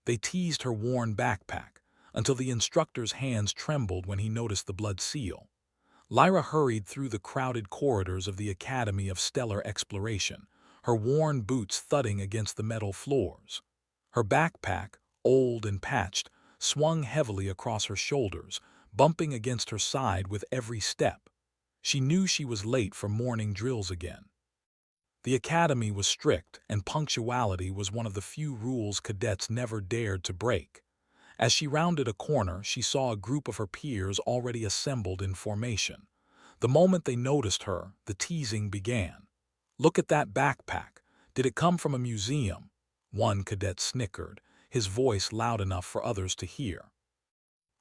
They teased her worn backpack until the instructor's hands trembled when he noticed the blood seal. Lyra hurried through the crowded corridors of the Academy of Stellar Exploration, her worn boots thudding against the metal floors. Her backpack, old and patched, swung heavily across her shoulders, bumping against her side with every step. She knew she was late for morning drills again. The academy was strict, and punctuality was one of the few rules cadets never dared to break. As she rounded a corner, she saw a group of her peers already assembled in formation. The moment they noticed her, the teasing began. "Look at that backpack. Did it come from a museum?" One cadet snickered, his voice loud enough for others to hear.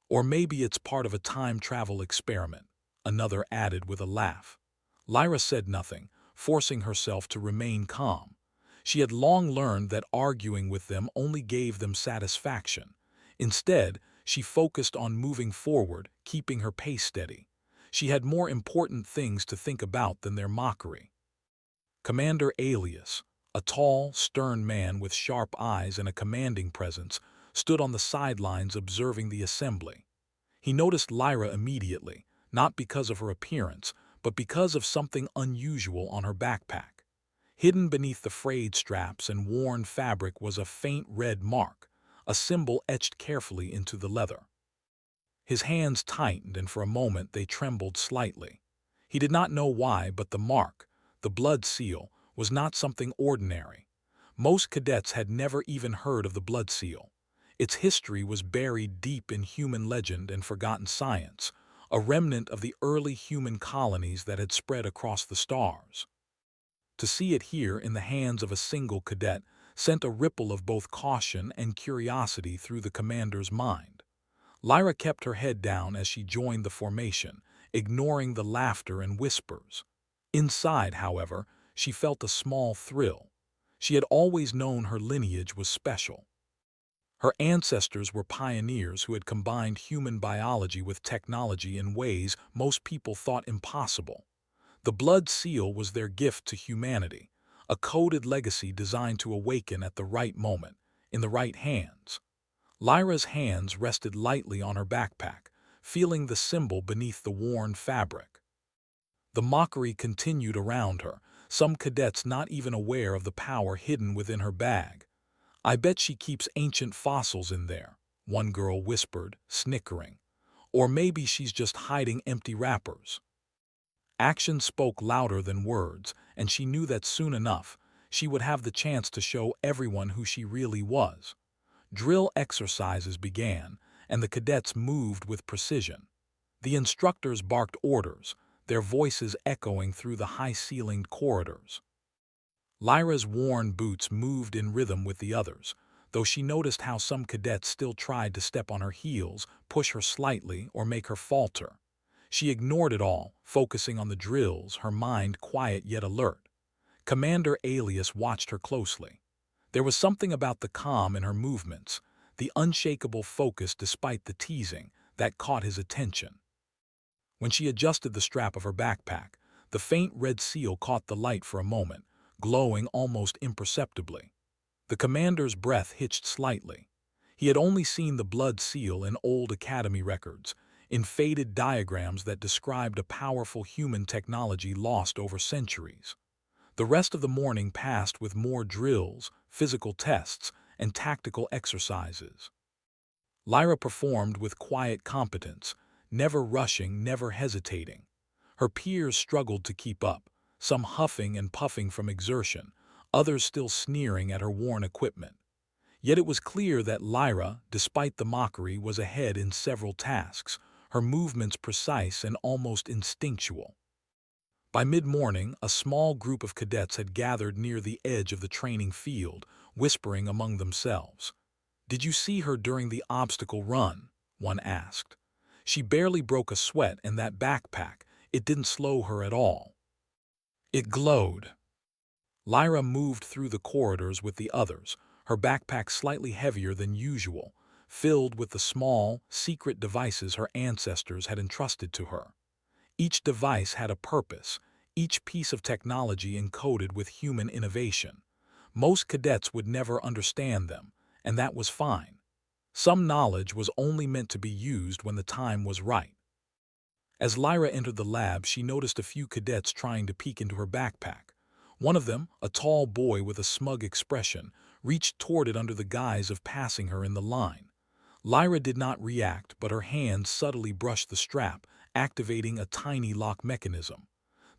"Or maybe it's part of a time travel experiment," another added with a laugh. Lyra said nothing, forcing herself to remain calm. She had long learned that arguing with them only gave them satisfaction. Instead, she focused on moving forward, keeping her pace steady. She had more important things to think about than their mockery. Commander Alias, a tall, stern man with sharp eyes and a commanding presence, stood on the sidelines observing the assembly. He noticed Lyra immediately, not because of her appearance, but because of something unusual on her backpack. Hidden beneath the frayed straps and worn fabric was a faint red mark, a symbol etched carefully into the leather. His hands tightened, and for a moment they trembled slightly. He did not know why, but the mark, the blood seal, was not something ordinary. Most cadets had never even heard of the blood seal. Its history was buried deep in human legend and forgotten science, a remnant of the early human colonies that had spread across the stars. To see it here in the hands of a single cadet sent a ripple of both caution and curiosity through the commander's mind. Lyra kept her head down as she joined the formation, ignoring the laughter and whispers. Inside, however, she felt a small thrill. She had always known her lineage was special. Her ancestors were pioneers who had combined human biology with technology in ways most people thought impossible. The blood seal was their gift to humanity, a coded legacy designed to awaken at the right moment, in the right hands. Lyra's hands rested lightly on her backpack, feeling the symbol beneath the worn fabric. The mockery continued around her, some cadets not even aware of the power hidden within her bag. "I bet she keeps ancient fossils in there," one girl whispered, snickering. "Or maybe she's just hiding empty wrappers." Action spoke louder than words, and she knew that soon enough, she would have the chance to show everyone who she really was. Drill exercises began, and the cadets moved with precision. The instructors barked orders, their voices echoing through the high-ceilinged corridors. Lyra's worn boots moved in rhythm with the others, though she noticed how some cadets still tried to step on her heels, push her slightly, or make her falter. She ignored it all, focusing on the drills, her mind quiet yet alert. Commander Alias watched her closely. There was something about the calm in her movements, the unshakable focus despite the teasing, that caught his attention. When she adjusted the strap of her backpack, the faint red seal caught the light for a moment, glowing almost imperceptibly. The commander's breath hitched slightly. He had only seen the blood seal in old academy records, in faded diagrams that described a powerful human technology lost over centuries. The rest of the morning passed with more drills, physical tests, and tactical exercises. Lyra performed with quiet competence, never rushing, never hesitating. Her peers struggled to keep up, some huffing and puffing from exertion, others still sneering at her worn equipment. Yet it was clear that Lyra, despite the mockery, was ahead in several tasks, her movements precise and almost instinctual. By mid-morning, a small group of cadets had gathered near the edge of the training field, whispering among themselves. "Did you see her during the obstacle run?" one asked. "She barely broke a sweat, and that backpack, it didn't slow her at all." It glowed. Lyra moved through the corridors with the others, her backpack slightly heavier than usual, filled with the small, secret devices her ancestors had entrusted to her. Each device had a purpose, each piece of technology encoded with human innovation. Most cadets would never understand them, and that was fine. Some knowledge was only meant to be used when the time was right. As Lyra entered the lab, she noticed a few cadets trying to peek into her backpack. One of them, a tall boy with a smug expression, reached toward it under the guise of passing her in the line. Lyra did not react, but her hand subtly brushed the strap, activating a tiny lock mechanism.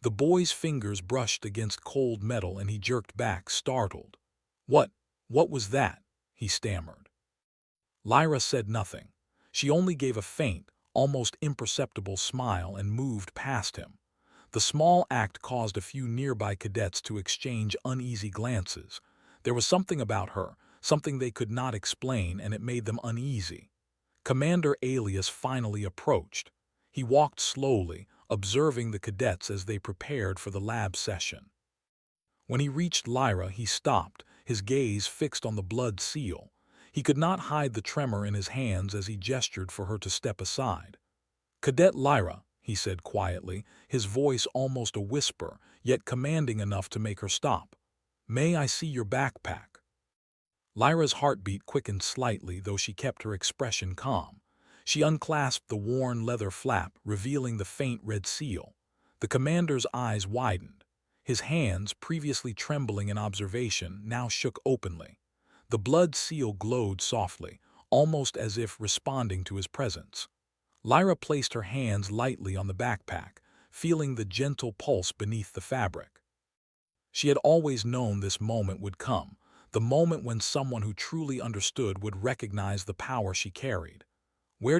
The boy's fingers brushed against cold metal and he jerked back, startled. What was that?" he stammered. Lyra said nothing. She only gave a faint, almost imperceptible smile and moved past him. The small act caused a few nearby cadets to exchange uneasy glances. There was something about her, something they could not explain, and it made them uneasy. Commander Alias finally approached. He walked slowly, observing the cadets as they prepared for the lab session. When he reached Lyra, he stopped, his gaze fixed on the blood seal. He could not hide the tremor in his hands as he gestured for her to step aside. "Cadet Lyra," he said quietly, his voice almost a whisper, yet commanding enough to make her stop. "May I see your backpack?" Lyra's heartbeat quickened slightly, though she kept her expression calm. She unclasped the worn leather flap, revealing the faint red seal. The commander's eyes widened. His hands, previously trembling in observation, now shook openly. The blood seal glowed softly, almost as if responding to his presence. Lyra placed her hands lightly on the backpack, feeling the gentle pulse beneath the fabric. She had always known this moment would come, the moment when someone who truly understood would recognize the power she carried. How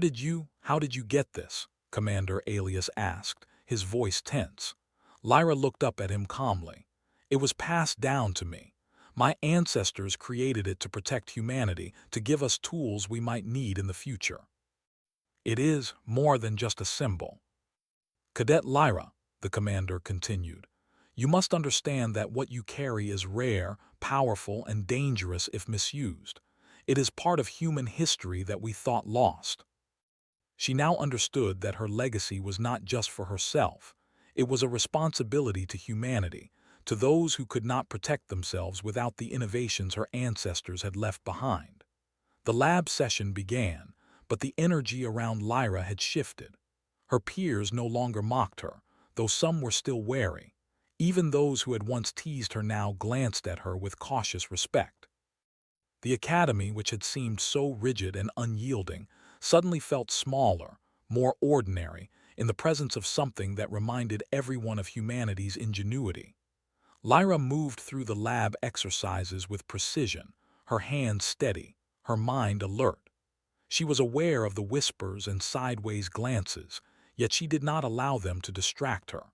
did you get this?" Commander Alias asked, his voice tense. Lyra looked up at him calmly. "It was passed down to me. My ancestors created it to protect humanity, to give us tools we might need in the future. It is more than just a symbol." "Cadet Lyra," the commander continued, "you must understand that what you carry is rare, powerful, and dangerous if misused. It is part of human history that we thought lost." She now understood that her legacy was not just for herself. It was a responsibility to humanity, to those who could not protect themselves without the innovations her ancestors had left behind. The lab session began, but the energy around Lyra had shifted. Her peers no longer mocked her, though some were still wary. Even those who had once teased her now glanced at her with cautious respect. The academy, which had seemed so rigid and unyielding, suddenly felt smaller, more ordinary, in the presence of something that reminded everyone of humanity's ingenuity. Lyra moved through the lab exercises with precision, her hands steady, her mind alert. She was aware of the whispers and sideways glances, yet she did not allow them to distract her.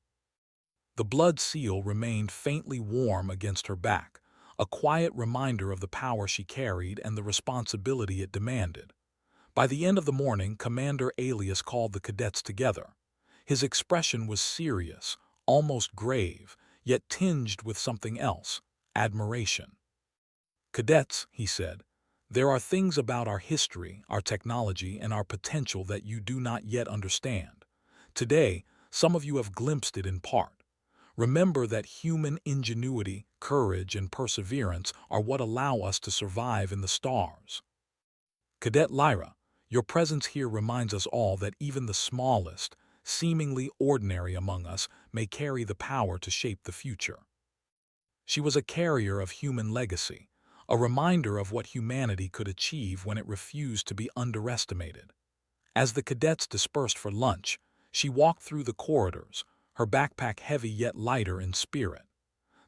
The blood seal remained faintly warm against her back, a quiet reminder of the power she carried and the responsibility it demanded. By the end of the morning, Commander Alias called the cadets together. His expression was serious, almost grave, yet tinged with something else, admiration. "Cadets," he said, "there are things about our history, our technology, and our potential that you do not yet understand. Today, some of you have glimpsed it in part. Remember that human ingenuity, courage, and perseverance are what allow us to survive in the stars. Cadet Lyra, your presence here reminds us all that even the smallest, seemingly ordinary among us may carry the power to shape the future." She was a carrier of human legacy, a reminder of what humanity could achieve when it refused to be underestimated. As the cadets dispersed for lunch, she walked through the corridors, her backpack heavy yet lighter in spirit.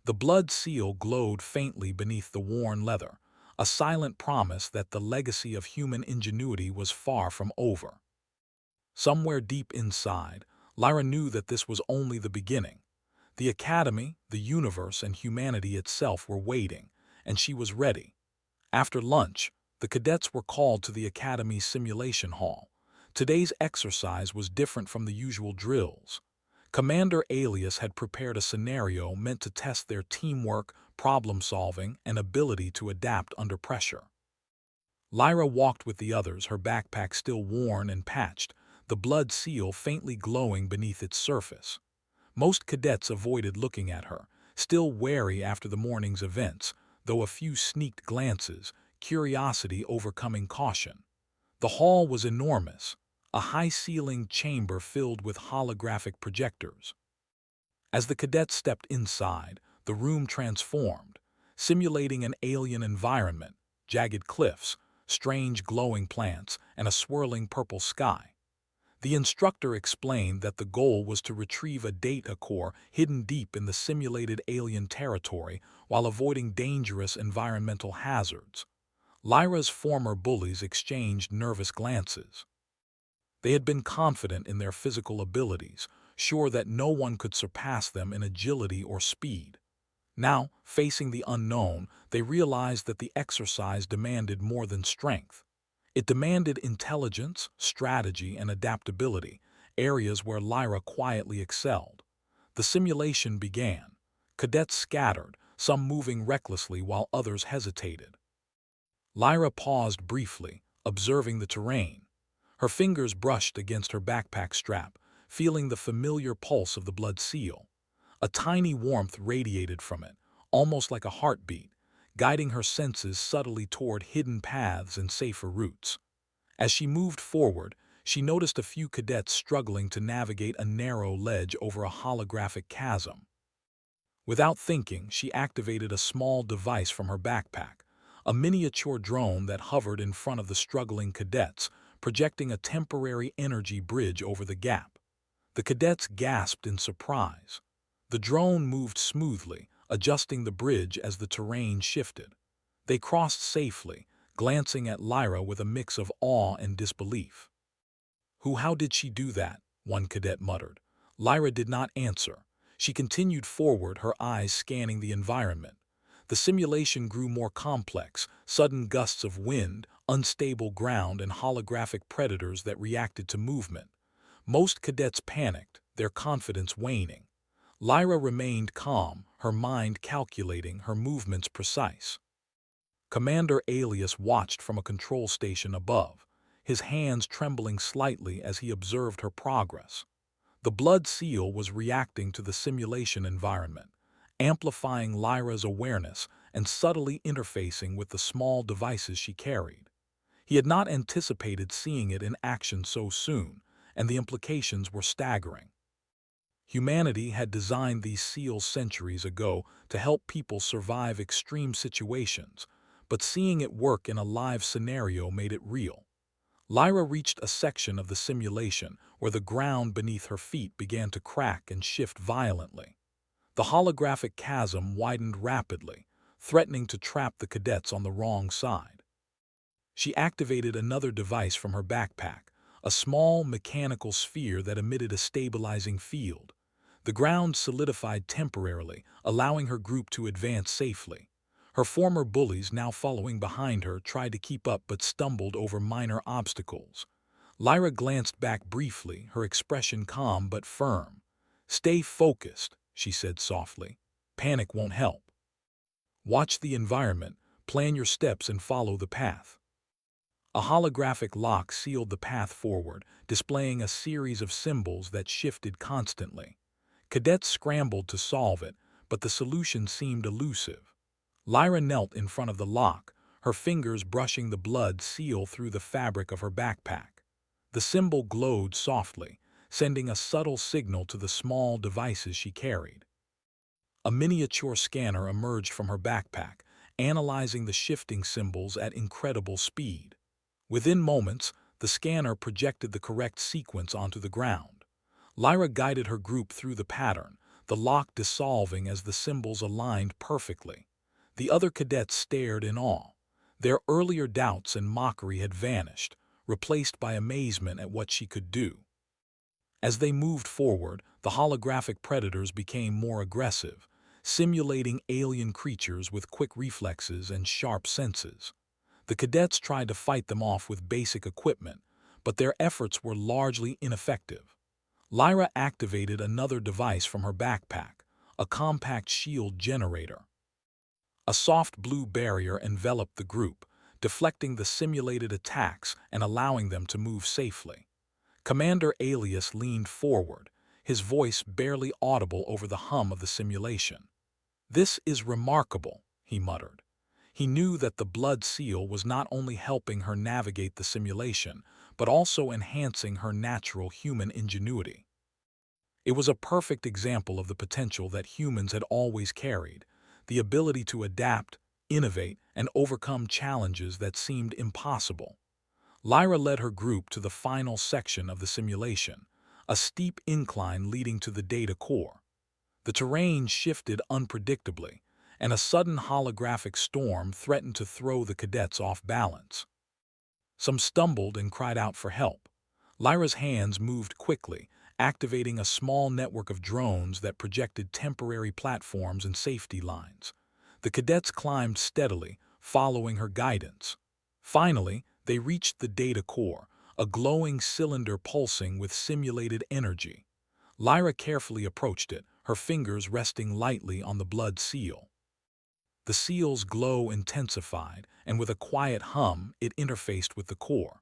The blood seal glowed faintly beneath the worn leather, a silent promise that the legacy of human ingenuity was far from over. Somewhere deep inside, Lyra knew that this was only the beginning. The academy, the universe, and humanity itself were waiting, and she was ready. After lunch, the cadets were called to the academy's simulation hall. Today's exercise was different from the usual drills. Commander Alias had prepared a scenario meant to test their teamwork, problem-solving, and ability to adapt under pressure. Lyra walked with the others, her backpack still worn and patched, the blood seal faintly glowing beneath its surface. Most cadets avoided looking at her, still wary after the morning's events, though a few sneaked glances, curiosity overcoming caution. The hall was enormous, a high-ceilinged chamber filled with holographic projectors. As the cadets stepped inside, the room transformed, simulating an alien environment, jagged cliffs, strange glowing plants, and a swirling purple sky. The instructor explained that the goal was to retrieve a data core hidden deep in the simulated alien territory while avoiding dangerous environmental hazards. Lyra's former bullies exchanged nervous glances. They had been confident in their physical abilities, sure that no one could surpass them in agility or speed. Now, facing the unknown, they realized that the exercise demanded more than strength. It demanded intelligence, strategy, and adaptability, areas where Lyra quietly excelled. The simulation began. Cadets scattered, some moving recklessly while others hesitated. Lyra paused briefly, observing the terrain. Her fingers brushed against her backpack strap, feeling the familiar pulse of the blood seal. A tiny warmth radiated from it, almost like a heartbeat, guiding her senses subtly toward hidden paths and safer routes. As she moved forward, she noticed a few cadets struggling to navigate a narrow ledge over a holographic chasm. Without thinking, she activated a small device from her backpack, a miniature drone that hovered in front of the struggling cadets, projecting a temporary energy bridge over the gap. The cadets gasped in surprise. The drone moved smoothly, adjusting the bridge as the terrain shifted. They crossed safely, glancing at Lyra with a mix of awe and disbelief. How did she do that?" one cadet muttered. Lyra did not answer. She continued forward, her eyes scanning the environment. The simulation grew more complex, sudden gusts of wind, unstable ground, and holographic predators that reacted to movement. Most cadets panicked, their confidence waning. Lyra remained calm, her mind calculating, her movements precise. Commander Alias watched from a control station above, his hands trembling slightly as he observed her progress. The blood seal was reacting to the simulation environment, amplifying Lyra's awareness and subtly interfacing with the small devices she carried. He had not anticipated seeing it in action so soon, and the implications were staggering. Humanity had designed these seals centuries ago to help people survive extreme situations, but seeing it work in a live scenario made it real. Lyra reached a section of the simulation where the ground beneath her feet began to crack and shift violently. The holographic chasm widened rapidly, threatening to trap the cadets on the wrong side. She activated another device from her backpack, a small mechanical sphere that emitted a stabilizing field. The ground solidified temporarily, allowing her group to advance safely. Her former bullies, now following behind her, tried to keep up but stumbled over minor obstacles. Lyra glanced back briefly, her expression calm but firm. "Stay focused," she said softly. "Panic won't help. Watch the environment, plan your steps, and follow the path." A holographic lock sealed the path forward, displaying a series of symbols that shifted constantly. Cadets scrambled to solve it, but the solution seemed elusive. Lyra knelt in front of the lock, her fingers brushing the blood seal through the fabric of her backpack. The symbol glowed softly, sending a subtle signal to the small devices she carried. A miniature scanner emerged from her backpack, analyzing the shifting symbols at incredible speed. Within moments, the scanner projected the correct sequence onto the ground. Lyra guided her group through the pattern, the lock dissolving as the symbols aligned perfectly. The other cadets stared in awe. Their earlier doubts and mockery had vanished, replaced by amazement at what she could do. As they moved forward, the holographic predators became more aggressive, simulating alien creatures with quick reflexes and sharp senses. The cadets tried to fight them off with basic equipment, but their efforts were largely ineffective. Lyra activated another device from her backpack, a compact shield generator. A soft blue barrier enveloped the group, deflecting the simulated attacks and allowing them to move safely. Commander Alias leaned forward, his voice barely audible over the hum of the simulation. "This is remarkable," he muttered. He knew that the blood seal was not only helping her navigate the simulation, but also enhancing her natural human ingenuity. It was a perfect example of the potential that humans had always carried, the ability to adapt, innovate, and overcome challenges that seemed impossible. Lyra led her group to the final section of the simulation, a steep incline leading to the data core. The terrain shifted unpredictably, and a sudden holographic storm threatened to throw the cadets off balance. Some stumbled and cried out for help. Lyra's hands moved quickly, activating a small network of drones that projected temporary platforms and safety lines. The cadets climbed steadily, following her guidance. Finally, they reached the data core, a glowing cylinder pulsing with simulated energy. Lyra carefully approached it, her fingers resting lightly on the blood seal. The seal's glow intensified, and with a quiet hum, it interfaced with the core.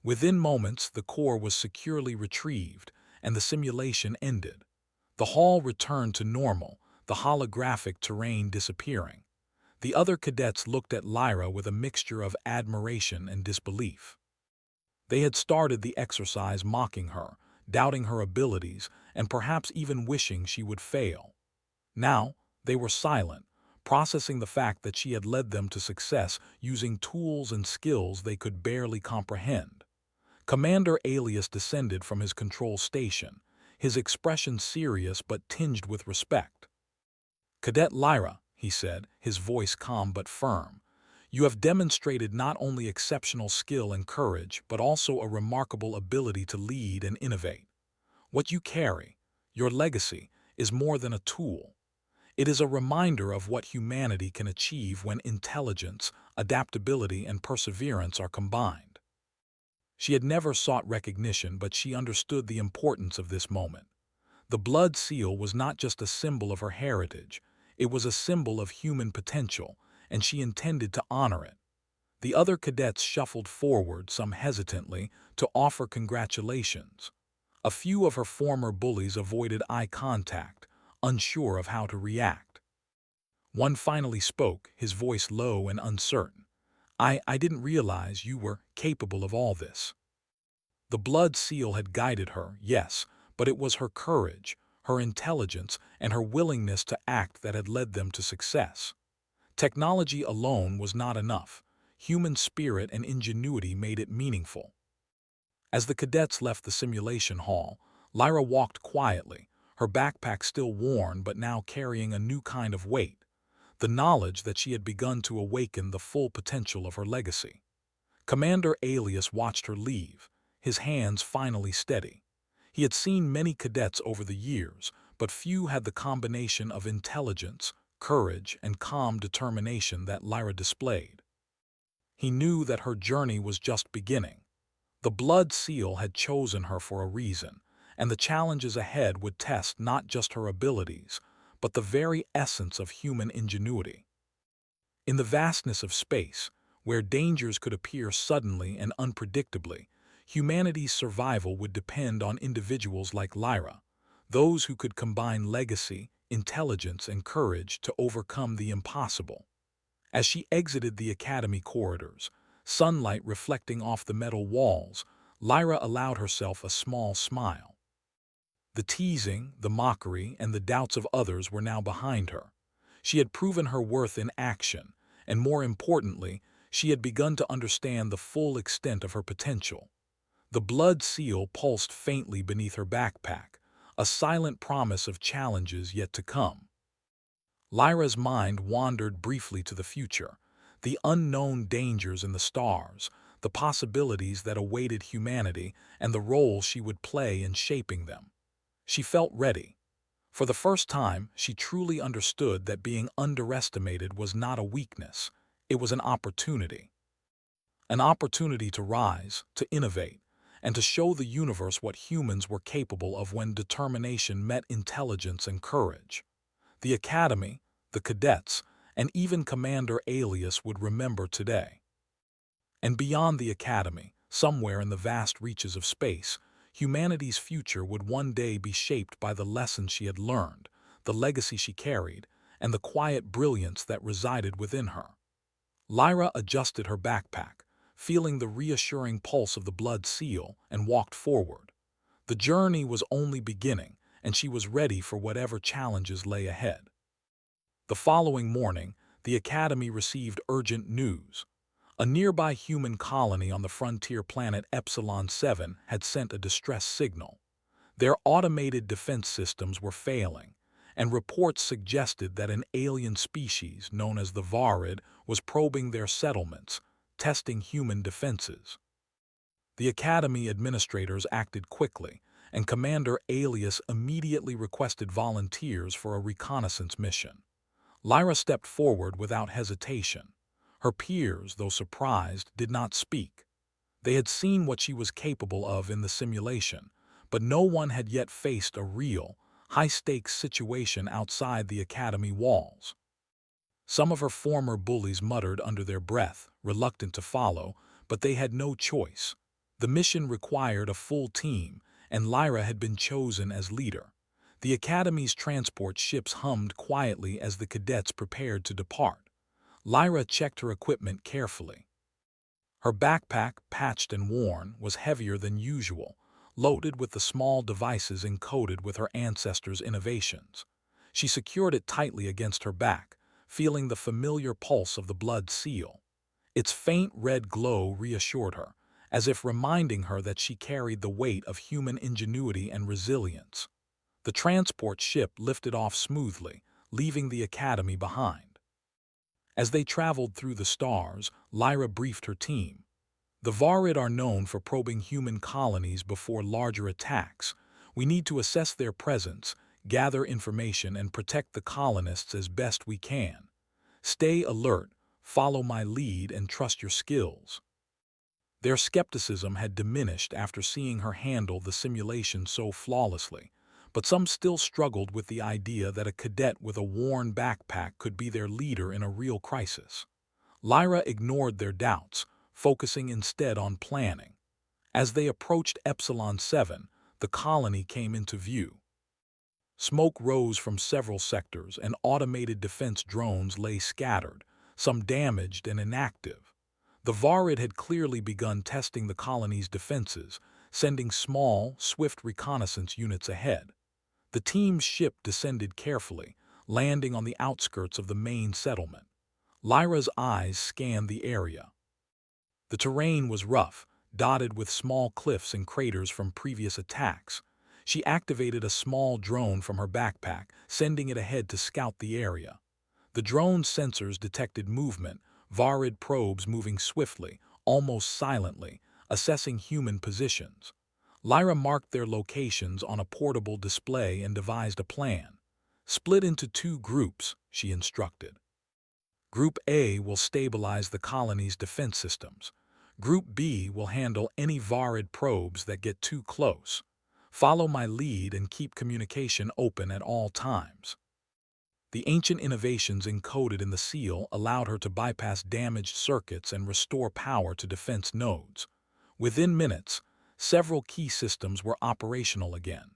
Within moments, the core was securely retrieved, and the simulation ended. The hall returned to normal, the holographic terrain disappearing. The other cadets looked at Lyra with a mixture of admiration and disbelief. They had started the exercise mocking her, doubting her abilities, and perhaps even wishing she would fail. Now, they were silent, processing the fact that she had led them to success using tools and skills they could barely comprehend. Commander Alias descended from his control station, his expression serious but tinged with respect. "Cadet Lyra," he said, his voice calm but firm, "you have demonstrated not only exceptional skill and courage, but also a remarkable ability to lead and innovate. What you carry, your legacy, is more than a tool. It is a reminder of what humanity can achieve when intelligence, adaptability, and perseverance are combined." She had never sought recognition, but she understood the importance of this moment. The blood seal was not just a symbol of her heritage, it was a symbol of human potential, and she intended to honor it. The other cadets shuffled forward, some hesitantly, to offer congratulations. A few of her former bullies avoided eye contact, unsure of how to react. One finally spoke, his voice low and uncertain. I didn't realize you were capable of all this." The blood seal had guided her, yes, but it was her courage, her intelligence, and her willingness to act that had led them to success. Technology alone was not enough. Human spirit and ingenuity made it meaningful. As the cadets left the simulation hall, Lyra walked quietly, her backpack still worn but now carrying a new kind of weight, the knowledge that she had begun to awaken the full potential of her legacy. Commander Alias watched her leave, his hands finally steady. He had seen many cadets over the years, but few had the combination of intelligence, courage, and calm determination that Lyra displayed. He knew that her journey was just beginning. The blood seal had chosen her for a reason, and the challenges ahead would test not just her abilities, but the very essence of human ingenuity. In the vastness of space, where dangers could appear suddenly and unpredictably, humanity's survival would depend on individuals like Lyra, those who could combine legacy, intelligence, and courage to overcome the impossible. As she exited the academy corridors, sunlight reflecting off the metal walls, Lyra allowed herself a small smile. The teasing, the mockery, and the doubts of others were now behind her. She had proven her worth in action, and more importantly, she had begun to understand the full extent of her potential. The blood seal pulsed faintly beneath her backpack, a silent promise of challenges yet to come. Lyra's mind wandered briefly to the future, the unknown dangers in the stars, the possibilities that awaited humanity, and the role she would play in shaping them. She felt ready. For the first time, she truly understood that being underestimated was not a weakness, it was an opportunity. An opportunity to rise, to innovate, and to show the universe what humans were capable of when determination met intelligence and courage. The Academy, the cadets, and even Commander Alias would remember today. And beyond the Academy, somewhere in the vast reaches of space, humanity's future would one day be shaped by the lessons she had learned, the legacy she carried, and the quiet brilliance that resided within her. Lyra adjusted her backpack, feeling the reassuring pulse of the blood seal, and walked forward. The journey was only beginning, and she was ready for whatever challenges lay ahead. The following morning, the Academy received urgent news. A nearby human colony on the frontier planet Epsilon 7 had sent a distress signal. Their automated defense systems were failing, and reports suggested that an alien species known as the Varid was probing their settlements, testing human defenses. The Academy administrators acted quickly, and Commander Alias immediately requested volunteers for a reconnaissance mission. Lyra stepped forward without hesitation. Her peers, though surprised, did not speak. They had seen what she was capable of in the simulation, but no one had yet faced a real, high-stakes situation outside the Academy walls. Some of her former bullies muttered under their breath, reluctant to follow, but they had no choice. The mission required a full team, and Lyra had been chosen as leader. The Academy's transport ships hummed quietly as the cadets prepared to depart. Lyra checked her equipment carefully. Her backpack, patched and worn, was heavier than usual, loaded with the small devices encoded with her ancestors' innovations. She secured it tightly against her back, feeling the familiar pulse of the blood seal. Its faint red glow reassured her, as if reminding her that she carried the weight of human ingenuity and resilience. The transport ship lifted off smoothly, leaving the Academy behind. As they traveled through the stars, Lyra briefed her team. The Varid are known for probing human colonies before larger attacks. We need to assess their presence, gather information, and protect the colonists as best we can. Stay alert, follow my lead, and trust your skills. Their skepticism had diminished after seeing her handle the simulation so flawlessly, but some still struggled with the idea that a cadet with a worn backpack could be their leader in a real crisis. Lyra ignored their doubts, focusing instead on planning. As they approached Epsilon 7, the colony came into view. Smoke rose from several sectors, and automated defense drones lay scattered, some damaged and inactive. The Varid had clearly begun testing the colony's defenses, sending small, swift reconnaissance units ahead. The team's ship descended carefully, landing on the outskirts of the main settlement. Lyra's eyes scanned the area. The terrain was rough, dotted with small cliffs and craters from previous attacks. She activated a small drone from her backpack, sending it ahead to scout the area. The drone's sensors detected movement, Varid probes moving swiftly, almost silently, assessing human positions. Lyra marked their locations on a portable display and devised a plan. Split into two groups, she instructed. Group A will stabilize the colony's defense systems. Group B will handle any Varid probes that get too close. Follow my lead and keep communication open at all times. The ancient innovations encoded in the seal allowed her to bypass damaged circuits and restore power to defense nodes. Within minutes, several key systems were operational again.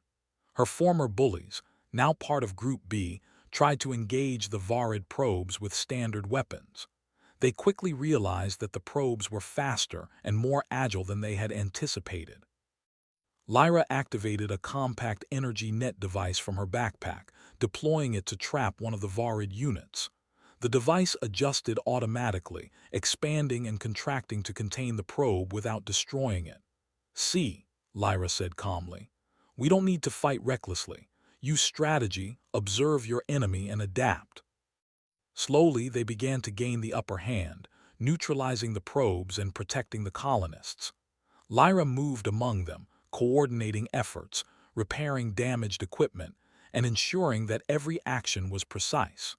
Her former bullies, now part of Group B, tried to engage the Varid probes with standard weapons. They quickly realized that the probes were faster and more agile than they had anticipated. Lyra activated a compact energy net device from her backpack, deploying it to trap one of the Varid units. The device adjusted automatically, expanding and contracting to contain the probe without destroying it. "See," Lyra said calmly, "we don't need to fight recklessly. Use strategy, observe your enemy, and adapt." Slowly, they began to gain the upper hand, neutralizing the probes and protecting the colonists. Lyra moved among them, coordinating efforts, repairing damaged equipment, and ensuring that every action was precise.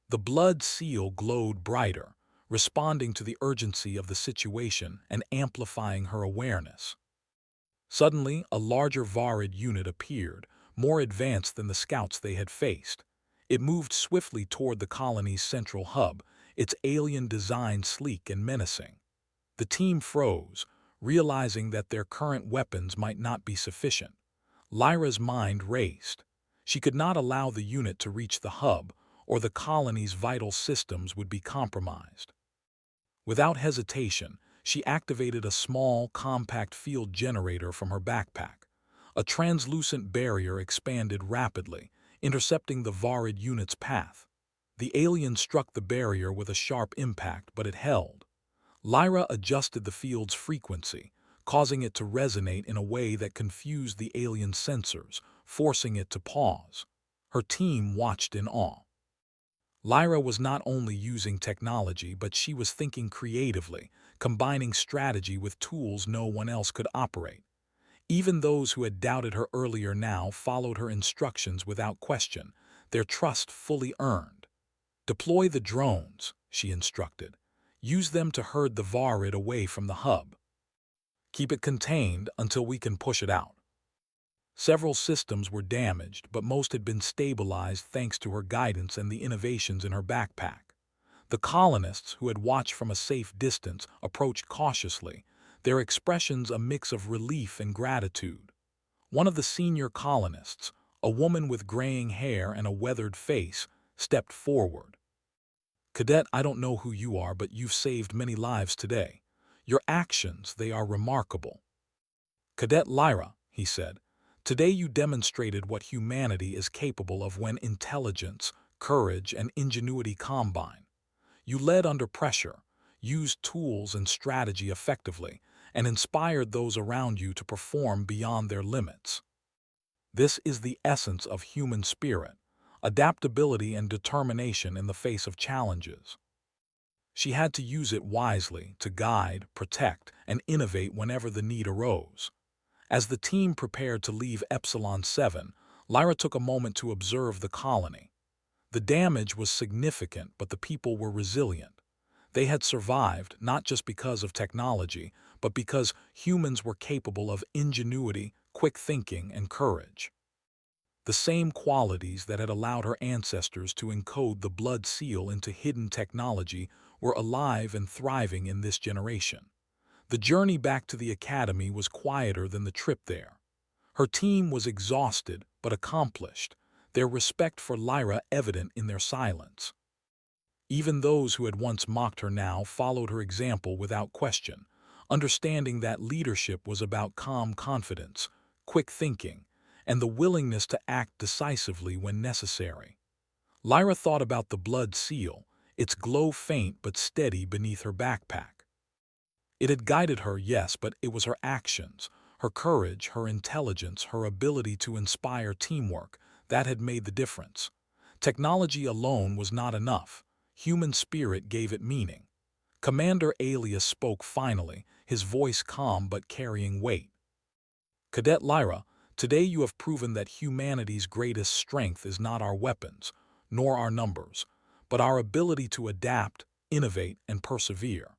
The blood seal glowed brighter, responding to the urgency of the situation and amplifying her awareness. Suddenly, a larger Varid unit appeared, more advanced than the scouts they had faced. It moved swiftly toward the colony's central hub, its alien design sleek and menacing. The team froze, realizing that their current weapons might not be sufficient. Lyra's mind raced. She could not allow the unit to reach the hub, or the colony's vital systems would be compromised. Without hesitation, she activated a small, compact field generator from her backpack. A translucent barrier expanded rapidly, intercepting the Varid unit's path. The alien struck the barrier with a sharp impact, but it held. Lyra adjusted the field's frequency, causing it to resonate in a way that confused the alien's sensors, forcing it to pause. Her team watched in awe. Lyra was not only using technology, but she was thinking creatively, combining strategy with tools no one else could operate. Even those who had doubted her earlier now followed her instructions without question, their trust fully earned. "Deploy the drones," she instructed. "Use them to herd the Varid away from the hub. Keep it contained until we can push it out." Several systems were damaged, but most had been stabilized thanks to her guidance and the innovations in her backpack. The colonists, who had watched from a safe distance, approached cautiously, their expressions a mix of relief and gratitude. One of the senior colonists, a woman with graying hair and a weathered face, stepped forward. "Cadet, I don't know who you are, but you've saved many lives today. Your actions, they are remarkable." "Cadet Lyra," he said, "today you demonstrated what humanity is capable of when intelligence, courage, and ingenuity combine. You led under pressure, used tools and strategy effectively, and inspired those around you to perform beyond their limits. This is the essence of human spirit, adaptability and determination in the face of challenges." She had to use it wisely to guide, protect, and innovate whenever the need arose. As the team prepared to leave Epsilon 7, Lyra took a moment to observe the colony. The damage was significant, but the people were resilient. They had survived not just because of technology, but because humans were capable of ingenuity, quick thinking, and courage. The same qualities that had allowed her ancestors to encode the blood seal into hidden technology were alive and thriving in this generation. The journey back to the academy was quieter than the trip there. Her team was exhausted but accomplished, their respect for Lyra evident in their silence. Even those who had once mocked her now followed her example without question, understanding that leadership was about calm confidence, quick thinking, and the willingness to act decisively when necessary. Lyra thought about the blood seal, its glow faint but steady beneath her backpack. It had guided her, yes, but it was her actions, her courage, her intelligence, her ability to inspire teamwork that had made the difference. Technology alone was not enough. Human spirit gave it meaning. Commander Alias spoke finally, his voice calm but carrying weight. "Cadet Lyra, today you have proven that humanity's greatest strength is not our weapons, nor our numbers, but our ability to adapt, innovate, and persevere.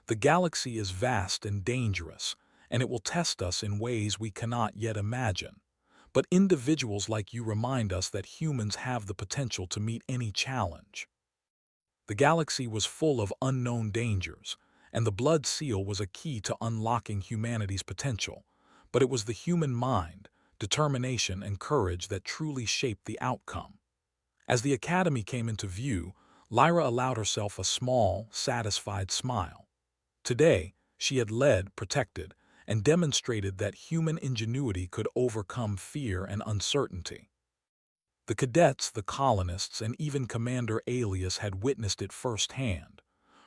The galaxy is vast and dangerous, and it will test us in ways we cannot yet imagine. But individuals like you remind us that humans have the potential to meet any challenge." The galaxy was full of unknown dangers, and the blood seal was a key to unlocking humanity's potential. But it was the human mind, determination, and courage that truly shaped the outcome. As the academy came into view, Lyra allowed herself a small, satisfied smile. Today, she had led, protected, and demonstrated that human ingenuity could overcome fear and uncertainty. The cadets, the colonists, and even Commander Alias had witnessed it firsthand.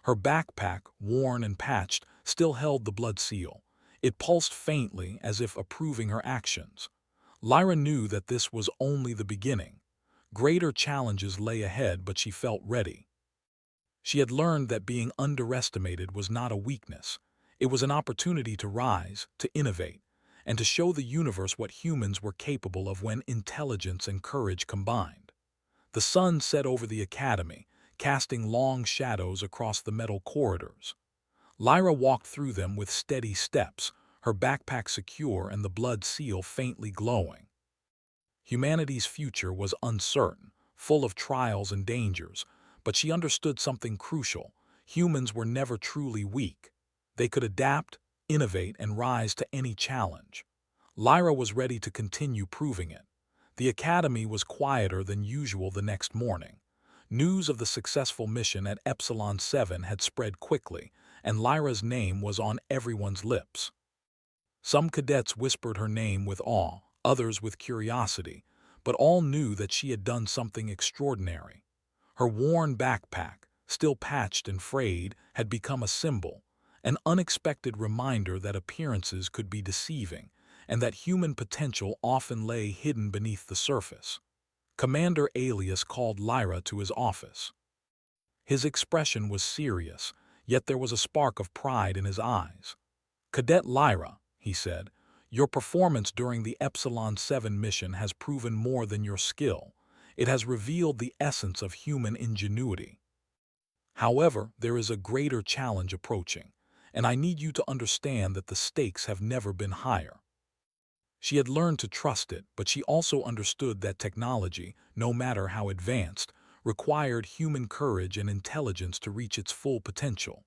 Her backpack, worn and patched, still held the blood seal. It pulsed faintly as if approving her actions. Lyra knew that this was only the beginning. Greater challenges lay ahead, but she felt ready. She had learned that being underestimated was not a weakness. It was an opportunity to rise, to innovate, and to show the universe what humans were capable of when intelligence and courage combined. The sun set over the academy, casting long shadows across the metal corridors. Lyra walked through them with steady steps, her backpack secure and the blood seal faintly glowing. Humanity's future was uncertain, full of trials and dangers, but she understood something crucial. Humans were never truly weak. They could adapt, innovate, and rise to any challenge. Lyra was ready to continue proving it. The academy was quieter than usual the next morning. News of the successful mission at Epsilon 7 had spread quickly, and Lyra's name was on everyone's lips. Some cadets whispered her name with awe, others with curiosity, but all knew that she had done something extraordinary. Her worn backpack, still patched and frayed, had become a symbol, an unexpected reminder that appearances could be deceiving, and that human potential often lay hidden beneath the surface. Commander Alias called Lyra to his office. His expression was serious, yet there was a spark of pride in his eyes. "Cadet Lyra," he said, "your performance during the Epsilon 7 mission has proven more than your skill. It has revealed the essence of human ingenuity. However, there is a greater challenge approaching, and I need you to understand that the stakes have never been higher." She had learned to trust it, but she also understood that technology, no matter how advanced, required human courage and intelligence to reach its full potential.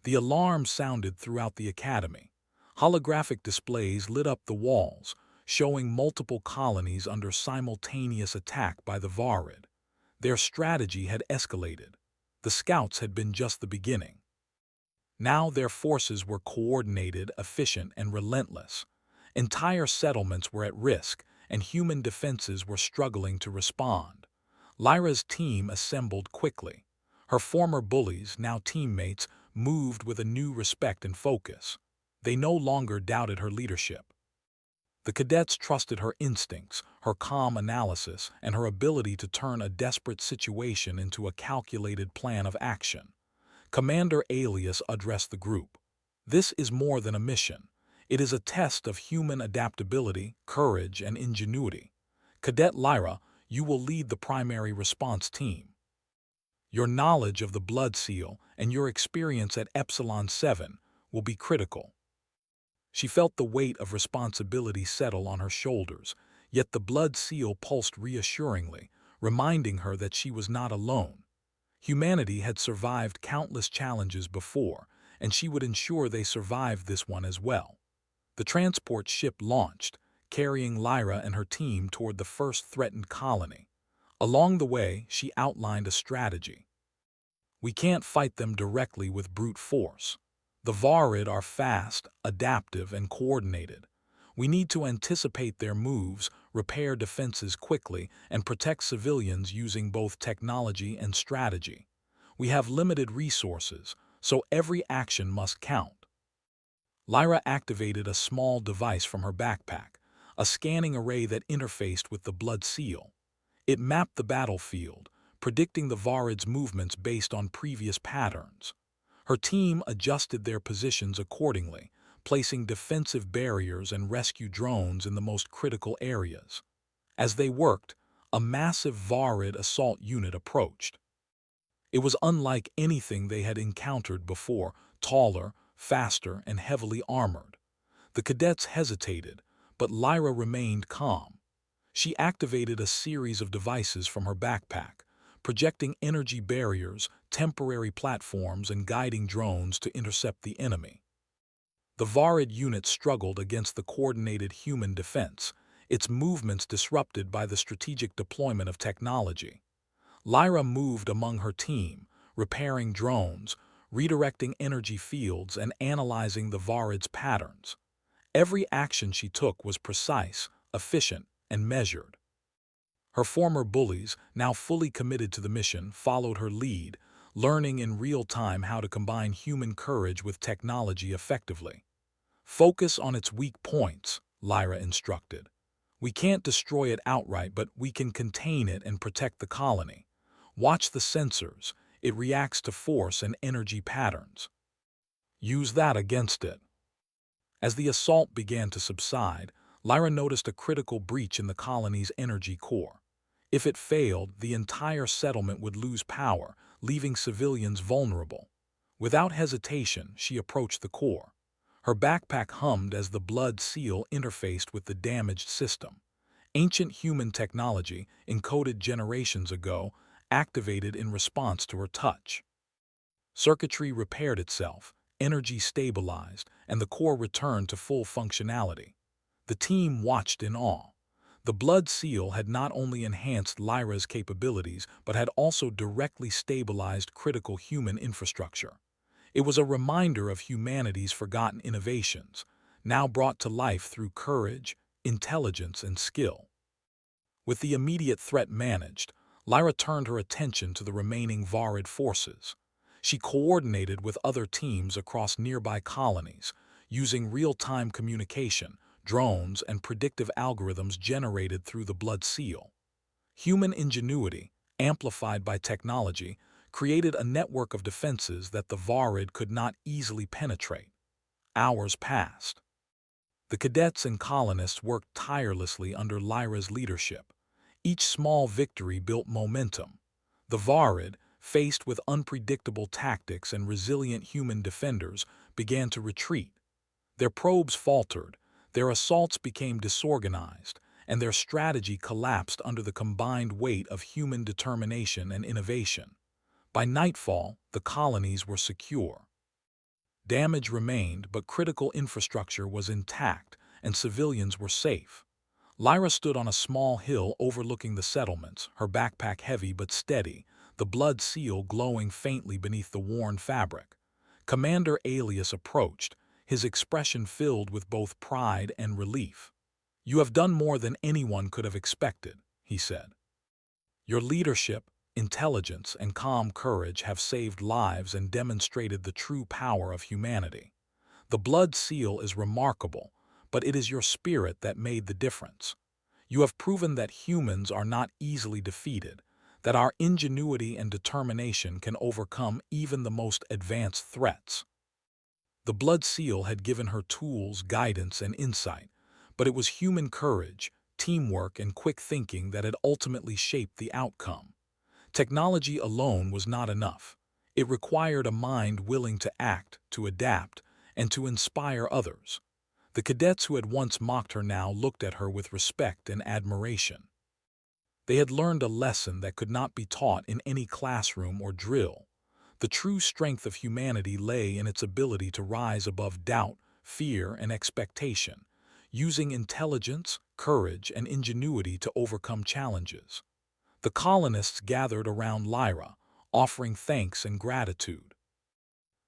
The alarm sounded throughout the academy. Holographic displays lit up the walls, showing multiple colonies under simultaneous attack by the Varid. Their strategy had escalated. The scouts had been just the beginning. Now their forces were coordinated, efficient, and relentless. Entire settlements were at risk, and human defenses were struggling to respond. Lyra's team assembled quickly. Her former bullies, now teammates, moved with a new respect and focus. They no longer doubted her leadership. The cadets trusted her instincts, her calm analysis, and her ability to turn a desperate situation into a calculated plan of action. Commander Alias addressed the group. "This is more than a mission. It is a test of human adaptability, courage, and ingenuity. Cadet Lyra, you will lead the primary response team. Your knowledge of the blood seal and your experience at Epsilon 7 will be critical." She felt the weight of responsibility settle on her shoulders, yet the blood seal pulsed reassuringly, reminding her that she was not alone. Humanity had survived countless challenges before, and she would ensure they survived this one as well. The transport ship launched, carrying Lyra and her team toward the first threatened colony. Along the way, she outlined a strategy. "We can't fight them directly with brute force. The Varid are fast, adaptive, and coordinated. We need to anticipate their moves, repair defenses quickly, and protect civilians using both technology and strategy. We have limited resources, so every action must count." Lyra activated a small device from her backpack, a scanning array that interfaced with the blood seal. It mapped the battlefield, predicting the Varid's movements based on previous patterns. Her team adjusted their positions accordingly, placing defensive barriers and rescue drones in the most critical areas. As they worked, a massive Varid assault unit approached. It was unlike anything they had encountered before, taller, faster, and heavily armored. The cadets hesitated, but Lyra remained calm. She activated a series of devices from her backpack, projecting energy barriers, temporary platforms, and guiding drones to intercept the enemy. The Varid unit struggled against the coordinated human defense, its movements disrupted by the strategic deployment of technology. Lyra moved among her team, repairing drones, redirecting energy fields, and analyzing the Varid's patterns. Every action she took was precise, efficient, and measured. Her former bullies, now fully committed to the mission, followed her lead, learning in real time how to combine human courage with technology effectively. "Focus on its weak points," Lyra instructed. "We can't destroy it outright, but we can contain it and protect the colony. Watch the sensors. It reacts to force and energy patterns. Use that against it." As the assault began to subside, Lyra noticed a critical breach in the colony's energy core. If it failed, the entire settlement would lose power, leaving civilians vulnerable. Without hesitation, she approached the core. Her backpack hummed as the blood seal interfaced with the damaged system. Ancient human technology, encoded generations ago, activated in response to her touch. Circuitry repaired itself, energy stabilized, and the core returned to full functionality. The team watched in awe. The blood seal had not only enhanced Lyra's capabilities, but had also directly stabilized critical human infrastructure. It was a reminder of humanity's forgotten innovations, now brought to life through courage, intelligence, and skill. With the immediate threat managed, Lyra turned her attention to the remaining Varid forces. She coordinated with other teams across nearby colonies, using real-time communication, drones, and predictive algorithms generated through the Blood Seal. Human ingenuity, amplified by technology, created a network of defenses that the Varid could not easily penetrate. Hours passed. The cadets and colonists worked tirelessly under Lyra's leadership. Each small victory built momentum. The Varid, faced with unpredictable tactics and resilient human defenders, began to retreat. Their probes faltered, their assaults became disorganized, and their strategy collapsed under the combined weight of human determination and innovation. By nightfall, the colonies were secure. Damage remained, but critical infrastructure was intact, and civilians were safe. Lyra stood on a small hill overlooking the settlements, her backpack heavy but steady, the blood seal glowing faintly beneath the worn fabric. Commander Alias approached, his expression filled with both pride and relief. "You have done more than anyone could have expected," he said. "Your leadership, intelligence, and calm courage have saved lives and demonstrated the true power of humanity. The blood seal is remarkable, but it is your spirit that made the difference. You have proven that humans are not easily defeated, that our ingenuity and determination can overcome even the most advanced threats." The blood seal had given her tools, guidance, and insight, but it was human courage, teamwork, and quick thinking that had ultimately shaped the outcome. Technology alone was not enough. It required a mind willing to act, to adapt, and to inspire others. The cadets who had once mocked her now looked at her with respect and admiration. They had learned a lesson that could not be taught in any classroom or drill. The true strength of humanity lay in its ability to rise above doubt, fear, and expectation, using intelligence, courage, and ingenuity to overcome challenges. The colonists gathered around Lyra, offering thanks and gratitude.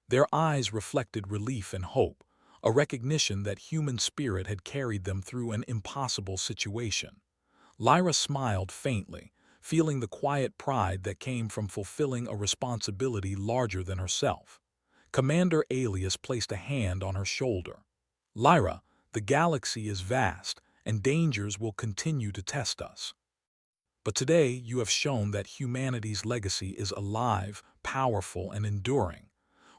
Their eyes reflected relief and hope, a recognition that human spirit had carried them through an impossible situation. Lyra smiled faintly, feeling the quiet pride that came from fulfilling a responsibility larger than herself. Commander Alias placed a hand on her shoulder. "Lyra, the galaxy is vast, and dangers will continue to test us. But today you have shown that humanity's legacy is alive, powerful, and enduring.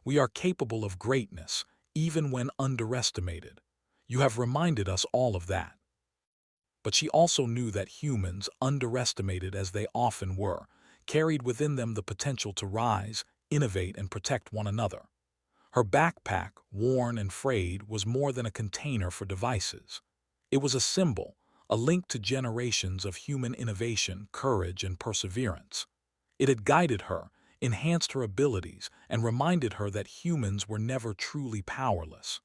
We are capable of greatness, even when underestimated. You have reminded us all of that." But she also knew that humans, underestimated as they often were, carried within them the potential to rise, innovate, and protect one another. Her backpack, worn and frayed, was more than a container for devices. It was a symbol, a link to generations of human innovation, courage, and perseverance. It had guided her, enhanced her abilities, and reminded her that humans were never truly powerless.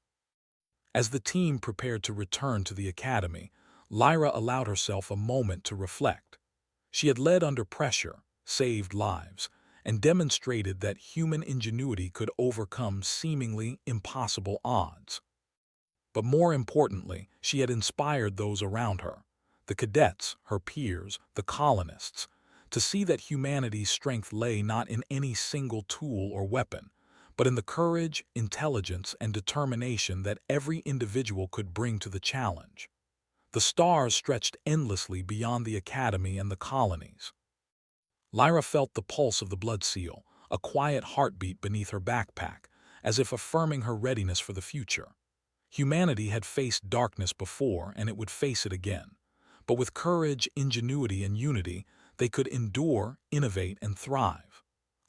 As the team prepared to return to the academy, Lyra allowed herself a moment to reflect. She had led under pressure, saved lives, and demonstrated that human ingenuity could overcome seemingly impossible odds. But more importantly, she had inspired those around her, the cadets, her peers, the colonists, to see that humanity's strength lay not in any single tool or weapon, but in the courage, intelligence, and determination that every individual could bring to the challenge. The stars stretched endlessly beyond the academy and the colonies. Lyra felt the pulse of the blood seal, a quiet heartbeat beneath her backpack, as if affirming her readiness for the future. Humanity had faced darkness before, and it would face it again. But with courage, ingenuity, and unity, they could endure, innovate, and thrive.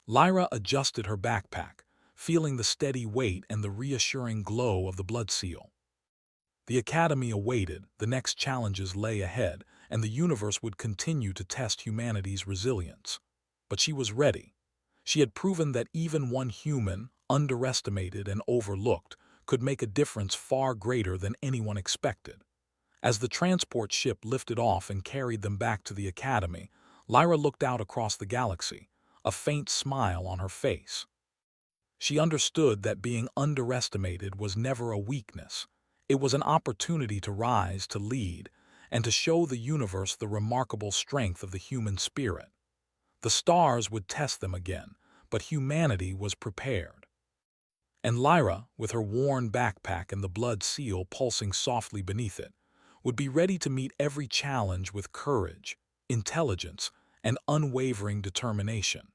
Lyra adjusted her backpack, feeling the steady weight and the reassuring glow of the blood seal. The academy awaited, the next challenges lay ahead, and the universe would continue to test humanity's resilience. But she was ready. She had proven that even one human, underestimated and overlooked, could make a difference far greater than anyone expected. As the transport ship lifted off and carried them back to the academy, Lyra looked out across the galaxy, a faint smile on her face. She understood that being underestimated was never a weakness. It was an opportunity to rise, to lead, and to show the universe the remarkable strength of the human spirit. The stars would test them again, but humanity was prepared. And Lyra, with her worn backpack and the blood seal pulsing softly beneath it, would be ready to meet every challenge with courage, intelligence, and unwavering determination.